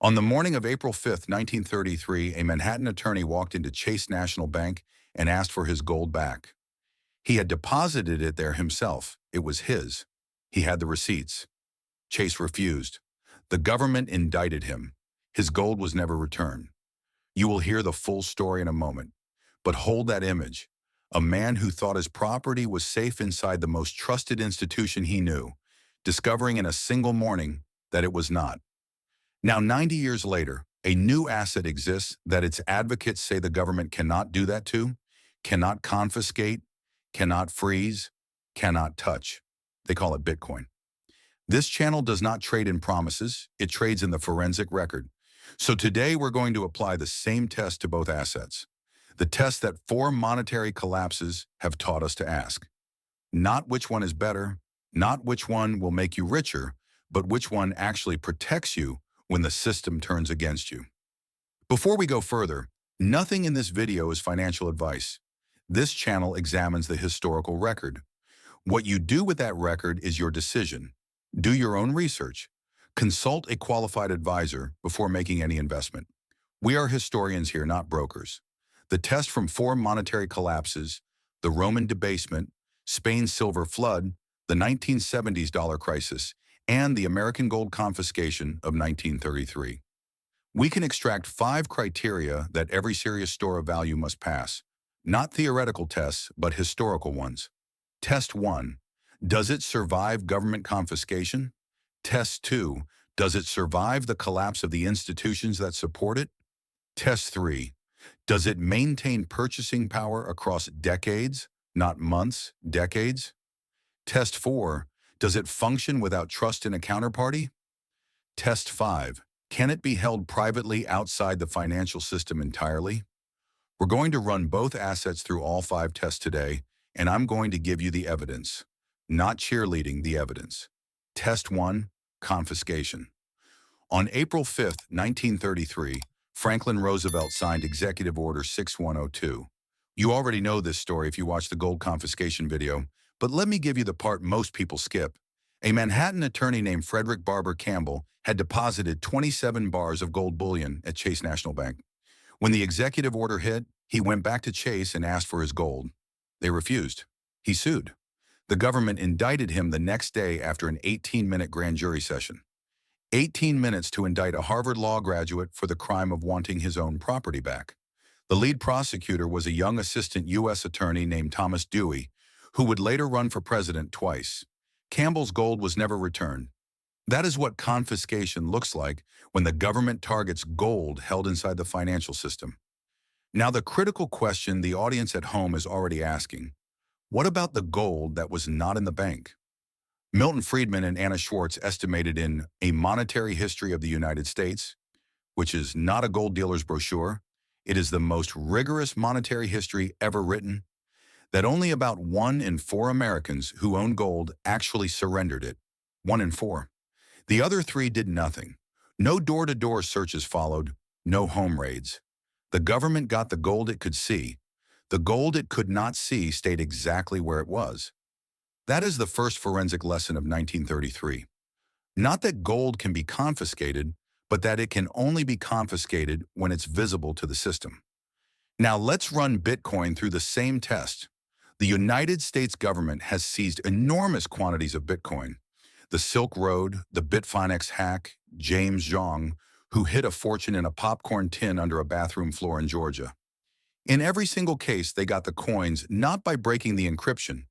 On the morning of April 5th, 1933, a Manhattan attorney walked into Chase National Bank and asked for his gold back. He had deposited it there himself. It was his. He had the receipts. Chase refused. The government indicted him. His gold was never returned. You will hear the full story in a moment. But hold that image. A man who thought his property was safe inside the most trusted institution he knew, discovering in a single morning that it was not. Now, 90 years later, a new asset exists that its advocates say the government cannot do that to, cannot confiscate, cannot freeze, cannot touch. They call it Bitcoin. This channel does not trade in promises, it trades in the forensic record. So today we're going to apply the same test to both assets. The test that four monetary collapses have taught us to ask. Not which one is better, not which one will make you richer, but which one actually protects you when the system turns against you. Before we go further, nothing in this video is financial advice. This channel examines the historical record. What you do with that record is your decision. Do your own research. Consult a qualified advisor before making any investment. We are historians here, not brokers. The test from four monetary collapses, the Roman debasement, Spain's silver flood, the 1970s dollar crisis, and the American gold confiscation of 1933. We can extract 5 criteria that every serious store of value must pass. Not theoretical tests, but historical ones. Test 1. Does it survive government confiscation? Test 2. Does it survive the collapse of the institutions that support it? Test 3. Does it maintain purchasing power across decades, not months, decades? Test 4. Does it function without trust in a counterparty? Test 5. Can it be held privately outside the financial system entirely? We're going to run both assets through all 5 tests today, and I'm going to give you the evidence. Not cheerleading, the evidence. Test 1. Confiscation. On April 5th, 1933, Franklin Roosevelt signed Executive Order 6102. You already know this story if you watched the gold confiscation video, but let me give you the part most people skip. A Manhattan attorney named Frederick Barber Campbell had deposited 27 bars of gold bullion at Chase National Bank. When the executive order hit, he went back to Chase and asked for his gold. They refused. He sued. The government indicted him the next day after an 18-minute grand jury session. 18 minutes to indict a Harvard Law graduate for the crime of wanting his own property back. The lead prosecutor was a young assistant U.S. attorney named Thomas Dewey, who would later run for president twice. Campbell's gold was never returned. That is what confiscation looks like when the government targets gold held inside the financial system. Now, the critical question the audience at home is already asking: what about the gold that was not in the bank? Milton Friedman and Anna Schwartz estimated in A Monetary History of the United States, which is not a gold dealer's brochure, it is the most rigorous monetary history ever written, that only about 1 in 4 Americans who own gold actually surrendered it. 1 in 4. The other 3 did nothing. No door-to-door searches followed, no home raids. The government got the gold it could see. The gold it could not see stayed exactly where it was. That is the first forensic lesson of 1933. Not that gold can be confiscated, but that it can only be confiscated when it's visible to the system. Now let's run Bitcoin through the same test. The United States government has seized enormous quantities of Bitcoin. The Silk Road, the Bitfinex hack, James Zhong, who hid a fortune in a popcorn tin under a bathroom floor in Georgia. In every single case, they got the coins not by breaking the encryption,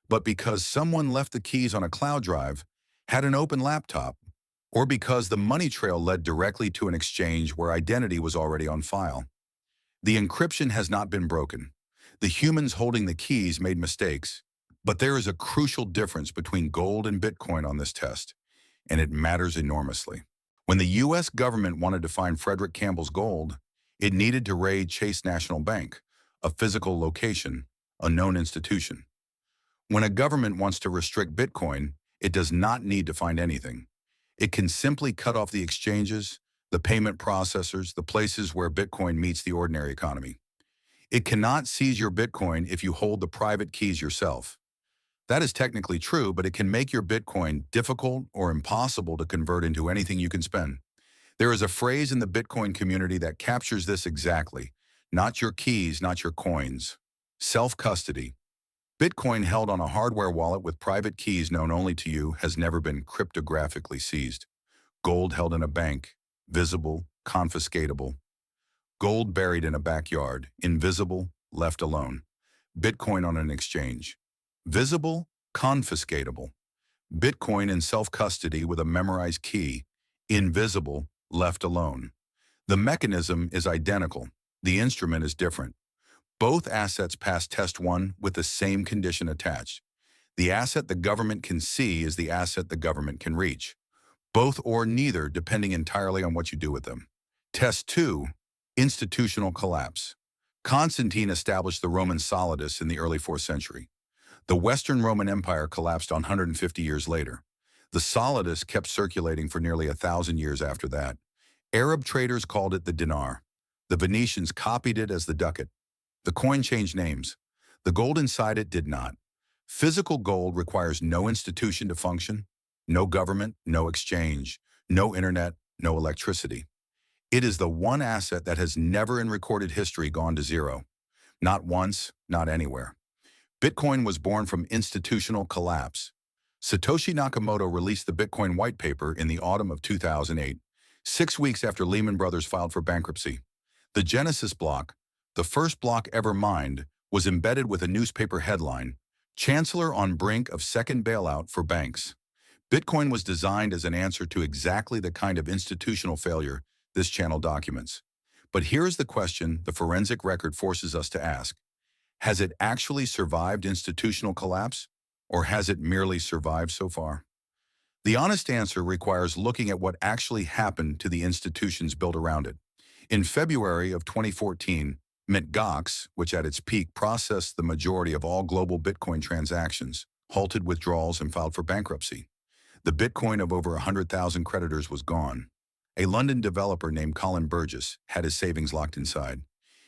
but because someone left the keys on a cloud drive, had an open laptop, or because the money trail led directly to an exchange where identity was already on file. The encryption has not been broken. The humans holding the keys made mistakes, but there is a crucial difference between gold and Bitcoin on this test, and it matters enormously. When the U.S. government wanted to find Frederick Campbell's gold, it needed to raid Chase National Bank, a physical location, a known institution. When a government wants to restrict Bitcoin, it does not need to find anything. It can simply cut off the exchanges, the payment processors, the places where Bitcoin meets the ordinary economy. It cannot seize your Bitcoin if you hold the private keys yourself. That is technically true, but it can make your Bitcoin difficult or impossible to convert into anything you can spend. There is a phrase in the Bitcoin community that captures this exactly. Not your keys, not your coins. Self-custody. Bitcoin held on a hardware wallet with private keys known only to you has never been cryptographically seized. Gold held in a bank. Visible, confiscatable. Gold buried in a backyard. Invisible, left alone. Bitcoin on an exchange. Visible, confiscatable. Bitcoin in self-custody with a memorized key. Invisible, left alone. The mechanism is identical. The instrument is different. Both assets pass test 1 with the same condition attached. The asset the government can see is the asset the government can reach. Both or neither, depending entirely on what you do with them. Test 2, institutional collapse. Constantine established the Roman solidus in the early 4th century. The Western Roman Empire collapsed 150 years later. The solidus kept circulating for nearly 1,000 years after that. Arab traders called it the dinar. The Venetians copied it as the ducat. The coin changed names. The gold inside it did not. Physical gold requires no institution to function, no government, no exchange, no internet, no electricity. It is the one asset that has never in recorded history gone to zero. Not once, not anywhere. Bitcoin was born from institutional collapse. Satoshi Nakamoto released the Bitcoin white paper in the autumn of 2008, 6 weeks after Lehman Brothers filed for bankruptcy. The Genesis block, the first block ever mined, was embedded with a newspaper headline, "Chancellor on brink of second bailout for banks." Bitcoin was designed as an answer to exactly the kind of institutional failure this channel documents. But here is the question the forensic record forces us to ask. Has it actually survived institutional collapse, or has it merely survived so far? The honest answer requires looking at what actually happened to the institutions built around it. In February of 2014, Mt. Gox, which at its peak processed the majority of all global Bitcoin transactions, halted withdrawals and filed for bankruptcy. The Bitcoin of over 100,000 creditors was gone. A London developer named Colin Burgess had his savings locked inside.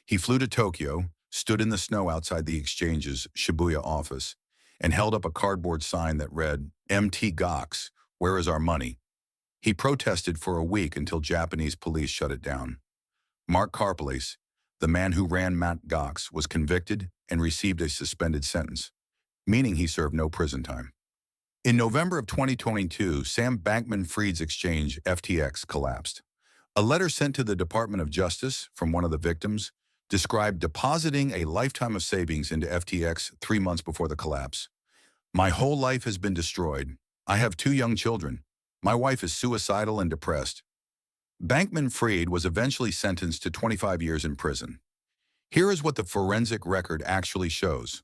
He flew to Tokyo, stood in the snow outside the exchange's Shibuya office, and held up a cardboard sign that read, "MT Gox, where is our money?" He protested for a week until Japanese police shut it down. Mark Karpeles, the man who ran Mt. Gox, was convicted and received a suspended sentence, meaning he served no prison time. In November of 2022, Sam Bankman-Fried's exchange, FTX, collapsed. A letter sent to the Department of Justice from one of the victims described depositing a lifetime of savings into FTX 3 months before the collapse. "My whole life has been destroyed. I have 2 young children. My wife is suicidal and depressed." Bankman-Fried was eventually sentenced to 25 years in prison. Here is what the forensic record actually shows.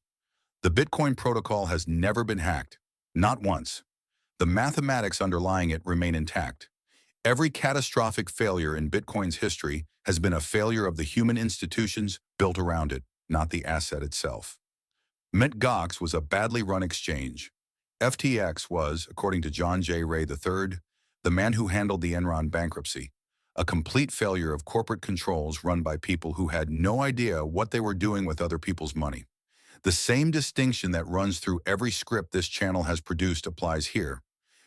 The Bitcoin protocol has never been hacked, not once. The mathematics underlying it remain intact. Every catastrophic failure in Bitcoin's history has been a failure of the human institutions built around it, not the asset itself. Mt. Gox was a badly run exchange. FTX was, according to John J. Ray III, the man who handled the Enron bankruptcy, a complete failure of corporate controls run by people who had no idea what they were doing with other people's money. The same distinction that runs through every script this channel has produced applies here.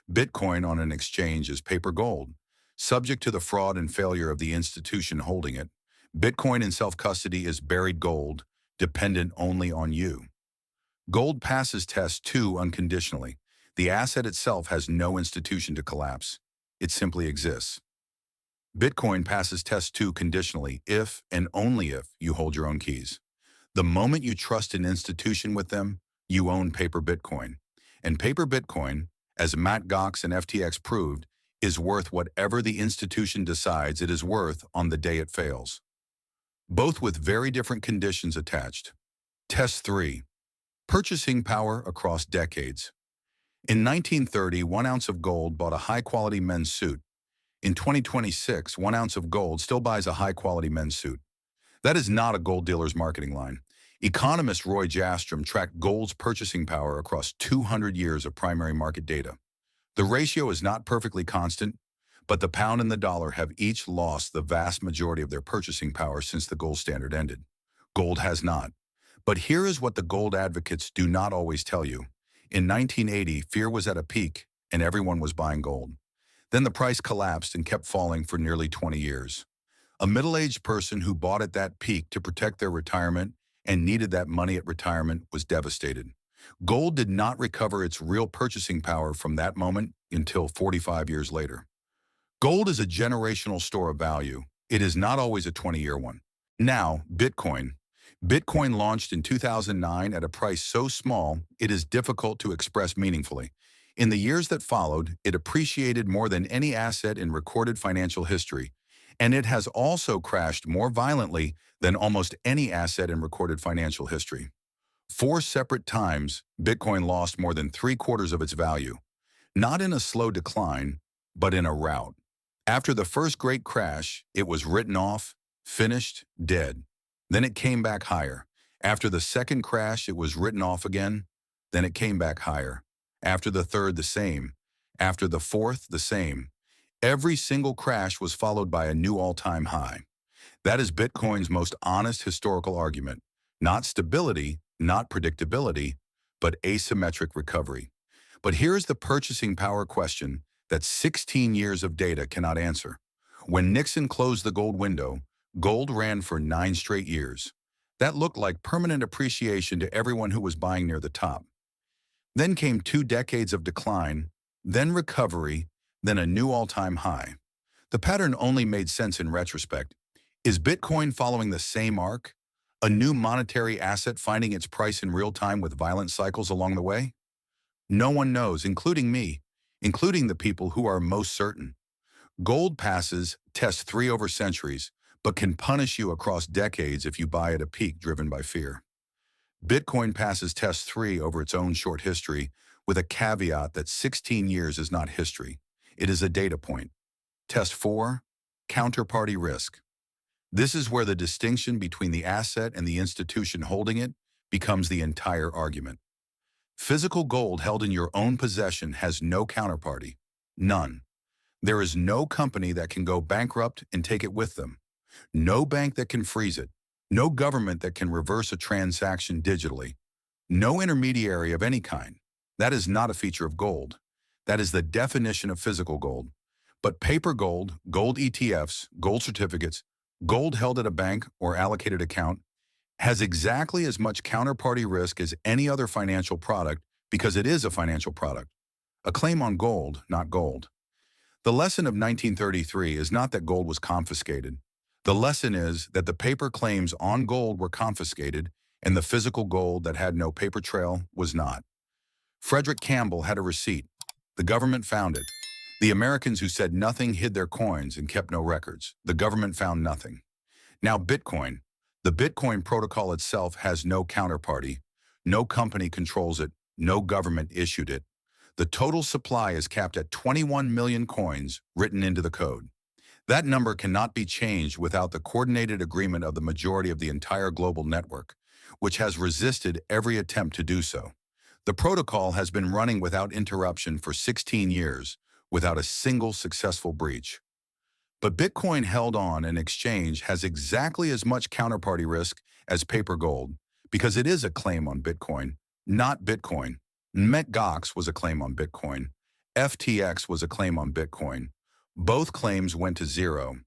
Bitcoin on an exchange is paper gold, subject to the fraud and failure of the institution holding it. Bitcoin in self-custody is buried gold, dependent only on you. Gold passes test 2 unconditionally. The asset itself has no institution to collapse. It simply exists. Bitcoin passes test 2 conditionally if and only if you hold your own keys. The moment you trust an institution with them, you own paper Bitcoin. And paper Bitcoin, as Mt. Gox and FTX proved, is worth whatever the institution decides it is worth on the day it fails. Both with very different conditions attached. Test 3. Purchasing power across decades. In 1930, 1 ounce of gold bought a high-quality men's suit. In 2026, 1 ounce of gold still buys a high-quality men's suit. That is not a gold dealer's marketing line. Economist Roy Jastrom tracked gold's purchasing power across 200 years of primary market data. The ratio is not perfectly constant, but the pound and the dollar have each lost the vast majority of their purchasing power since the gold standard ended. Gold has not. But here is what the gold advocates do not always tell you. In 1980, fear was at a peak, and everyone was buying gold. Then the price collapsed and kept falling for nearly 20 years. A middle-aged person who bought at that peak to protect their retirement and needed that money at retirement was devastated. Gold did not recover its real purchasing power from that moment until 45 years later. Gold is a generational store of value. It is not always a 20-year one. Now, Bitcoin. Bitcoin launched in 2009 at a price so small it is difficult to express meaningfully. In the years that followed, it appreciated more than any asset in recorded financial history, and it has also crashed more violently than almost any asset in recorded financial history. 4 separate times, Bitcoin lost more than 3/4 of its value, not in a slow decline, but in a rout. After the first great crash, it was written off, finished, dead. Then it came back higher. After the second crash, it was written off again. Then it came back higher. After the third, the same. After the fourth, the same. Every single crash was followed by a new all-time high. That is Bitcoin's most honest historical argument. Not stability, not predictability, but asymmetric recovery. But here's the purchasing power question that 16 years of data cannot answer. When Nixon closed the gold window, gold ran for 9 straight years. That looked like permanent appreciation to everyone who was buying near the top. Then came 2 decades of decline, then recovery, then a new all-time high. The pattern only made sense in retrospect. Is Bitcoin following the same arc? A new monetary asset finding its price in real time with violent cycles along the way? No one knows, including me, including the people who are most certain. Gold passes test 3 over centuries, but can punish you across decades if you buy at a peak driven by fear. Bitcoin passes test 3 over its own short history, with a caveat that 16 years is not history. It is a data point. Test 4, counterparty risk. This is where the distinction between the asset and the institution holding it becomes the entire argument. Physical gold held in your own possession has no counterparty. None. There is no company that can go bankrupt and take it with them. No bank that can freeze it. No government that can reverse a transaction digitally. No intermediary of any kind. That is not a feature of gold. That is the definition of physical gold. But paper gold, gold ETFs, gold certificates, gold held at a bank or allocated account has exactly as much counterparty risk as any other financial product because it is a financial product. A claim on gold, not gold. The lesson of 1933 is not that gold was confiscated. The lesson is that the paper claims on gold were confiscated and the physical gold that had no paper trail was not. Frederick Campbell had a receipt. The government found it. The Americans who said nothing hid their coins and kept no records. The government found nothing. Now Bitcoin. The Bitcoin protocol itself has no counterparty. No company controls it. No government issued it. The total supply is capped at 21 million coins written into the code. That number cannot be changed without the coordinated agreement of the majority of the entire global network, which has resisted every attempt to do so. The protocol has been running without interruption for 16 years, without a single successful breach. But Bitcoin held on an exchange has exactly as much counterparty risk as paper gold, because it is a claim on Bitcoin, not Bitcoin. Mt. Gox was a claim on Bitcoin. FTX was a claim on Bitcoin. Both claims went to zero.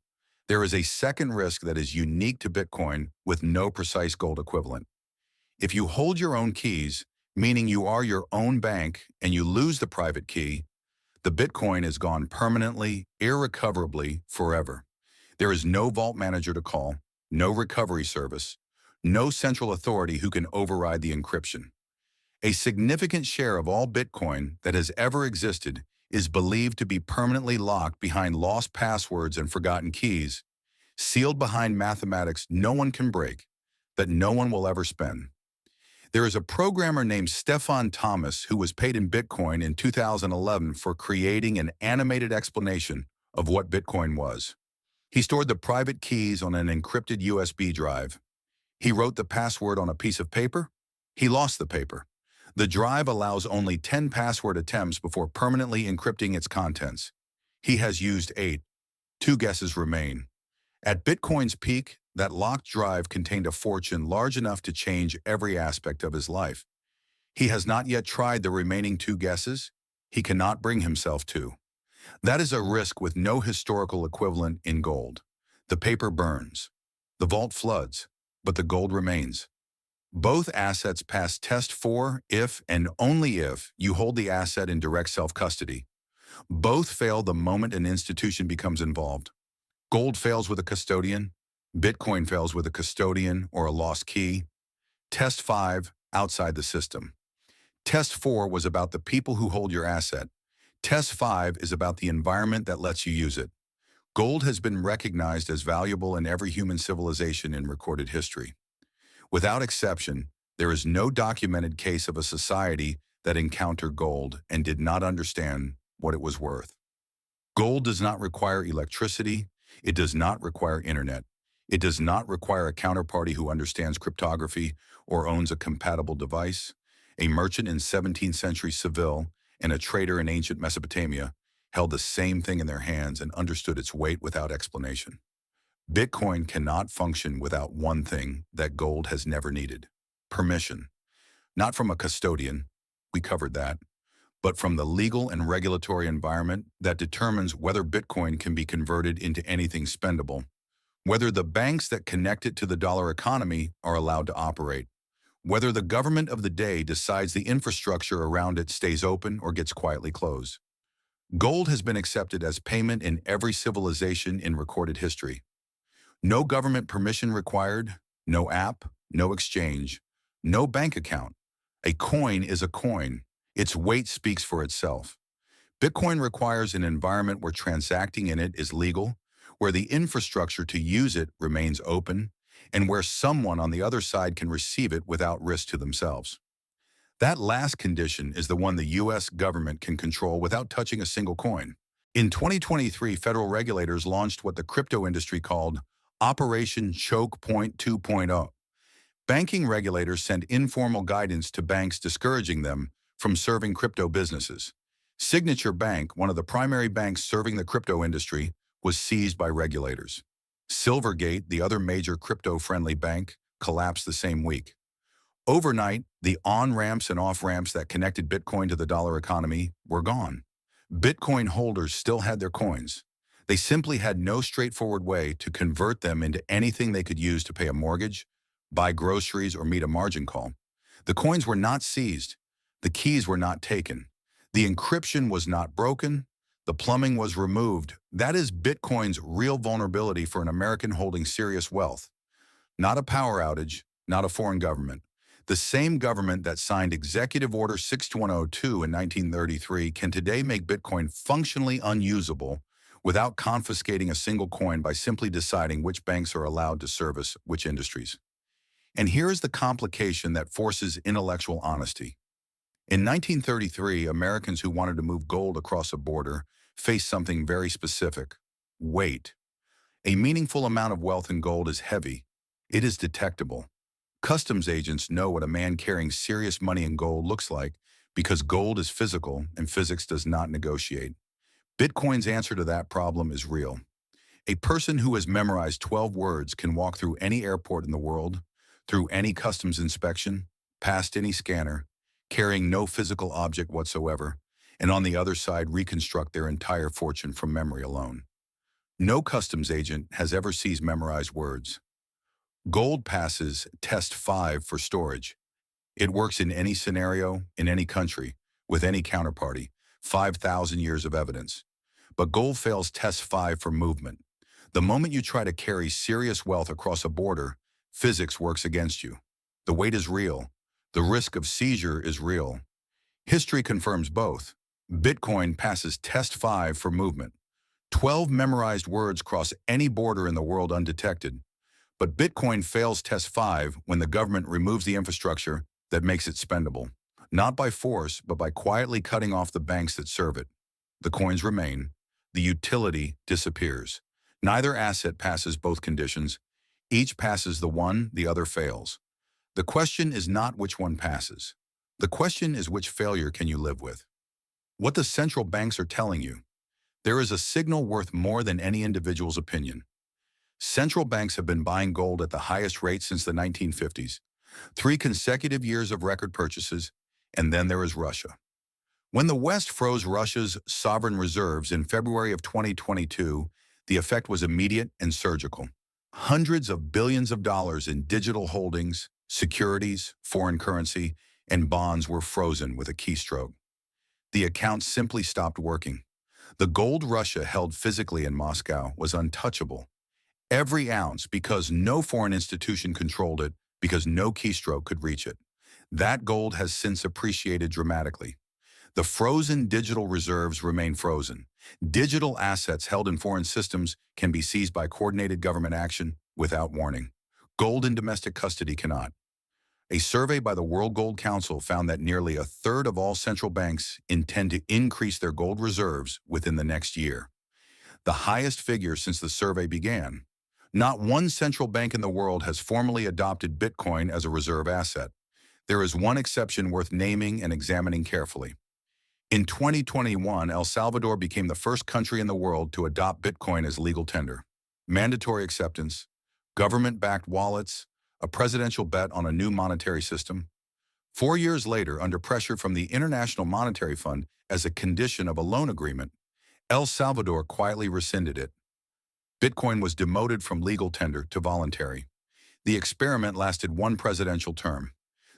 There is a second risk that is unique to Bitcoin with no precise gold equivalent. If you hold your own keys, meaning you are your own bank and you lose the private key, the Bitcoin is gone permanently, irrecoverably, forever. There is no vault manager to call, no recovery service, no central authority who can override the encryption. A significant share of all Bitcoin that has ever existed is believed to be permanently locked behind lost passwords and forgotten keys, sealed behind mathematics no one can break, that no one will ever spend. There is a programmer named Stefan Thomas who was paid in Bitcoin in 2011 for creating an animated explanation of what Bitcoin was. He stored the private keys on an encrypted USB drive. He wrote the password on a piece of paper. He lost the paper. The drive allows only 10 password attempts before permanently encrypting its contents. He has used 8. 2 guesses remain. At Bitcoin's peak, that locked drive contained a fortune large enough to change every aspect of his life. He has not yet tried the remaining 2 guesses. He cannot bring himself to. That is a risk with no historical equivalent in gold. The paper burns. The vault floods, but the gold remains. Both assets pass test 4 if and only if you hold the asset in direct self-custody. Both fail the moment an institution becomes involved. Gold fails with a custodian. Bitcoin fails with a custodian or a lost key. Test 5, outside the system. Test 4 was about the people who hold your asset. Test 5 is about the environment that lets you use it. Gold has been recognized as valuable in every human civilization in recorded history. Without exception, there is no documented case of a society that encountered gold and did not understand what it was worth. Gold does not require electricity. It does not require internet. It does not require a counterparty who understands cryptography or owns a compatible device. A merchant in 17th century Seville and a trader in ancient Mesopotamia held the same thing in their hands and understood its weight without explanation. Bitcoin cannot function without one thing that gold has never needed: permission. Not from a custodian, we covered that, but from the legal and regulatory environment that determines whether Bitcoin can be converted into anything spendable, whether the banks that connect it to the dollar economy are allowed to operate, whether the government of the day decides the infrastructure around it stays open or gets quietly closed. Gold has been accepted as payment in every civilization in recorded history. No government permission required, no app, no exchange, no bank account. A coin is a coin. Its weight speaks for itself. Bitcoin requires an environment where transacting in it is legal, where the infrastructure to use it remains open, and where someone on the other side can receive it without risk to themselves. That last condition is the one the U.S. government can control without touching a single coin. In 2023, federal regulators launched what the crypto industry called Operation Choke Point 2.0. Banking regulators sent informal guidance to banks discouraging them from serving crypto businesses. Signature Bank, one of the primary banks serving the crypto industry, was seized by regulators. Silvergate, the other major crypto-friendly bank, collapsed the same week. Overnight, the on-ramps and off-ramps that connected Bitcoin to the dollar economy were gone. Bitcoin holders still had their coins. They simply had no straightforward way to convert them into anything they could use to pay a mortgage, buy groceries, or meet a margin call. The coins were not seized. The keys were not taken. The encryption was not broken. The plumbing was removed. That is Bitcoin's real vulnerability for an American holding serious wealth. Not a power outage, not a foreign government. The same government that signed Executive Order 6102 in 1933 can today make Bitcoin functionally unusable without confiscating a single coin by simply deciding which banks are allowed to service which industries. And here is the complication that forces intellectual honesty. In 1933, Americans who wanted to move gold across a border faced something very specific: weight. A meaningful amount of wealth in gold is heavy. It is detectable. Customs agents know what a man carrying serious money in gold looks like because gold is physical and physics does not negotiate. Bitcoin's answer to that problem is real. A person who has memorized 12 words can walk through any airport in the world, through any customs inspection, past any scanner, carrying no physical object whatsoever, and on the other side reconstruct their entire fortune from memory alone. No customs agent has ever seized memorized words. Gold passes test 5 for storage. It works in any scenario, in any country, with any counterparty, 5,000 years of evidence. But gold fails test 5 for movement. The moment you try to carry serious wealth across a border, physics works against you. The weight is real. The risk of seizure is real. History confirms both. Bitcoin passes test 5 for movement. 12 memorized words cross any border in the world undetected. But Bitcoin fails test 5 when the government removes the infrastructure that makes it spendable. Not by force, but by quietly cutting off the banks that serve it. The coins remain. The utility disappears. Neither asset passes both conditions. Each passes the one, the other fails. The question is not which one passes. The question is which failure can you live with? What the central banks are telling you: there is a signal worth more than any individual's opinion. Central banks have been buying gold at the highest rate since the 1950s, 3 consecutive years of record purchases, and then there is Russia. When the West froze Russia's sovereign reserves in February of 2022, the effect was immediate and surgical. Hundreds of billions of dollars in digital holdings, securities, foreign currency, and bonds were frozen with a keystroke. The accounts simply stopped working. The gold Russia held physically in Moscow was untouchable. Every ounce, because no foreign institution controlled it, because no keystroke could reach it. That gold has since appreciated dramatically. The frozen digital reserves remain frozen. Digital assets held in foreign systems can be seized by coordinated government action without warning. Gold in domestic custody cannot. A survey by the World Gold Council found that nearly a third of all central banks intend to increase their gold reserves within the next year, the highest figure since the survey began. Not one central bank in the world has formally adopted Bitcoin as a reserve asset. There is one exception worth naming and examining carefully. In 2021, El Salvador became the first country in the world to adopt Bitcoin as legal tender. Mandatory acceptance, government-backed wallets, a presidential bet on a new monetary system. 4 years later, under pressure from the International Monetary Fund as a condition of a loan agreement, El Salvador quietly rescinded it. Bitcoin was demoted from legal tender to voluntary. The experiment lasted one presidential term.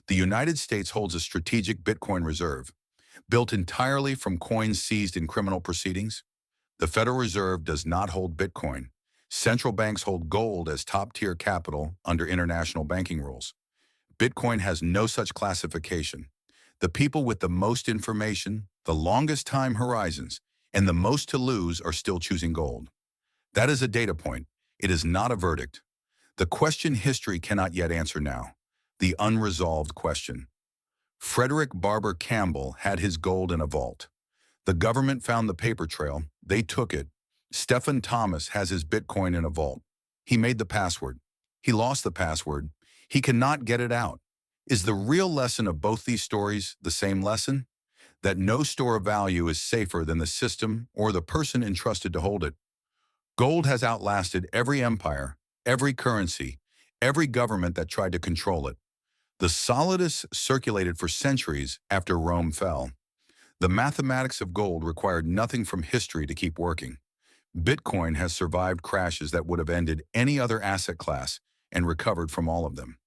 The United States holds a strategic Bitcoin reserve, built entirely from coins seized in criminal proceedings. The Federal Reserve does not hold Bitcoin. Central banks hold gold as top-tier capital under international banking rules. Bitcoin has no such classification. The people with the most information, the longest time horizons, and the most to lose are still choosing gold. That is a data point. It is not a verdict. The question history cannot yet answer now. The unresolved question. Frederick Barber Campbell had his gold in a vault. The government found the paper trail. They took it. Stephen Thomas has his Bitcoin in a vault. He made the password. He lost the password. He cannot get it out. Is the real lesson of both these stories the same lesson? That no store of value is safer than the system or the person entrusted to hold it. Gold has outlasted every empire, every currency, every government that tried to control it. The solidus circulated for centuries after Rome fell. The mathematics of gold required nothing from history to keep working. Bitcoin has survived crashes that would have ended any other asset class and recovered from all of them.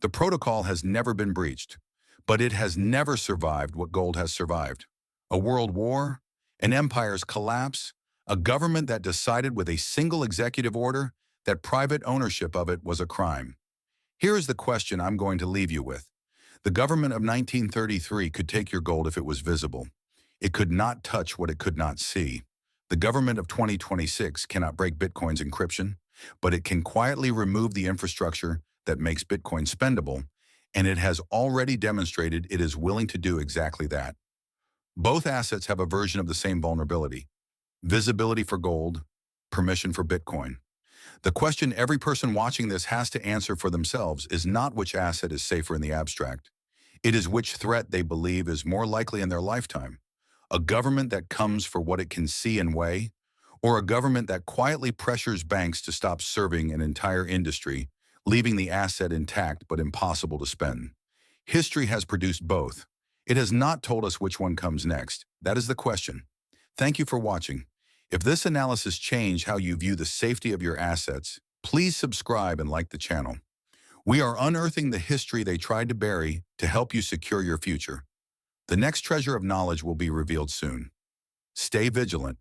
The protocol has never been breached, but it has never survived what gold has survived. A world war, an empire's collapse, a government that decided with a single executive order that private ownership of it was a crime. Here is the question I'm going to leave you with. The government of 1933 could take your gold if it was visible. It could not touch what it could not see. The government of 2026 cannot break Bitcoin's encryption, but it can quietly remove the infrastructure that makes Bitcoin spendable, and it has already demonstrated it is willing to do exactly that. Both assets have a version of the same vulnerability: visibility for gold, permission for Bitcoin. The question every person watching this has to answer for themselves is not which asset is safer in the abstract. It is which threat they believe is more likely in their lifetime. A government that comes for what it can see and weigh, or a government that quietly pressures banks to stop serving an entire industry, leaving the asset intact but impossible to spend. History has produced both. It has not told us which one comes next. That is the question. Thank you for watching. If this analysis changed how you view the safety of your assets, please subscribe and like the channel. We are unearthing the history they tried to bury to help you secure your future. The next treasure of knowledge will be revealed soon. Stay vigilant.